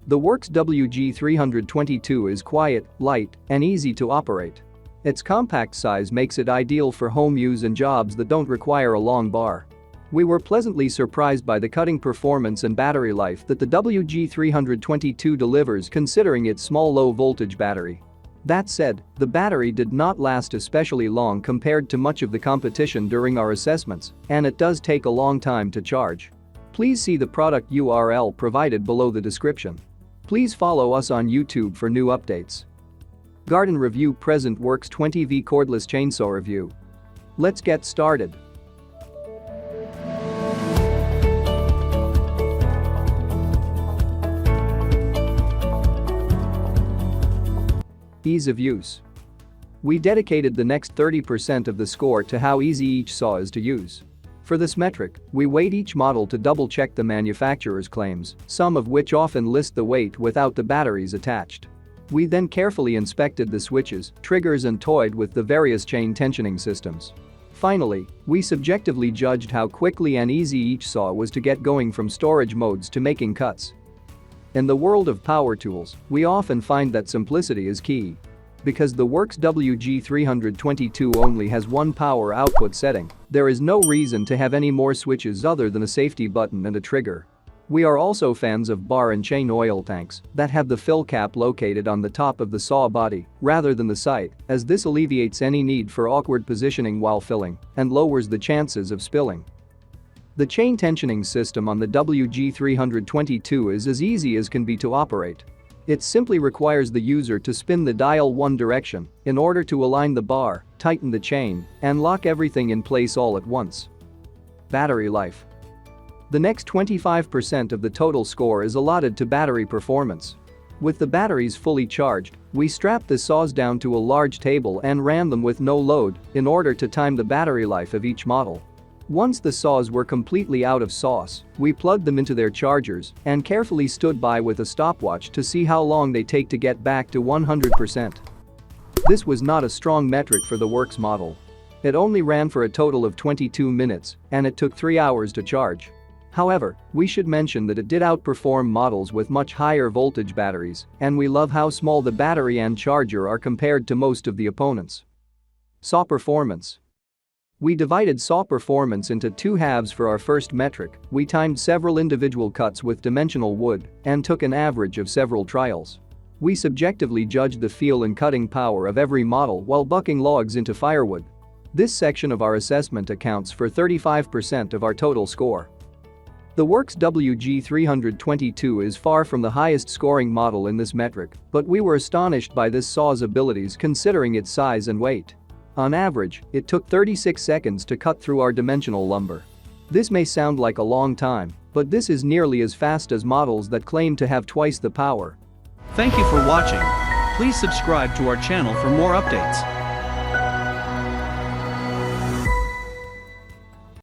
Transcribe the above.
The WORX WG322 is quiet, light, and easy to operate. Its compact size makes it ideal for home use and jobs that don't require a long bar. We were pleasantly surprised by the cutting performance and battery life that the WG322 delivers considering its small low-voltage battery. That said, the battery did not last especially long compared to much of the competition during our assessments, and it does take a long time to charge. Please see the product URL provided below the description. Please follow us on YouTube for new updates. Garden Review Present WORX 20V Cordless Chainsaw Review. Let's get started. Ease of use. We dedicated the next 30% of the score to how easy each saw is to use. For this metric, we weighed each model to double-check the manufacturer's claims, some of which often list the weight without the batteries attached. We then carefully inspected the switches, triggers and toyed with the various chain tensioning systems. Finally, we subjectively judged how quickly and easy each saw was to get going from storage modes to making cuts. In the world of power tools, we often find that simplicity is key. Because the WORX WG322 only has one power output setting, there is no reason to have any more switches other than a safety button and a trigger. We are also fans of bar and chain oil tanks that have the fill cap located on the top of the saw body rather than the sight, as this alleviates any need for awkward positioning while filling and lowers the chances of spilling. The chain tensioning system on the WG322 is as easy as can be to operate. It simply requires the user to spin the dial one direction in order to align the bar, tighten the chain, and lock everything in place all at once. Battery life. The next 25% of the total score is allotted to battery performance. With the batteries fully charged, we strapped the saws down to a large table and ran them with no load in order to time the battery life of each model. Once the saws were completely out of sauce, we plugged them into their chargers and carefully stood by with a stopwatch to see how long they take to get back to 100%. This was not a strong metric for the WORX model. It only ran for a total of 22 minutes, and it took 3 hours to charge. However, we should mention that it did outperform models with much higher voltage batteries, and we love how small the battery and charger are compared to most of the opponents. Saw performance. We divided saw performance into two halves for our first metric. We timed several individual cuts with dimensional wood and took an average of several trials. We subjectively judged the feel and cutting power of every model while bucking logs into firewood. This section of our assessment accounts for 35% of our total score. The WORX WG322 is far from the highest scoring model in this metric, but we were astonished by this saw's abilities considering its size and weight. On average, it took 36 seconds to cut through our dimensional lumber. This may sound like a long time, but this is nearly as fast as models that claim to have twice the power. Thank you for watching. Please subscribe to our channel for more updates.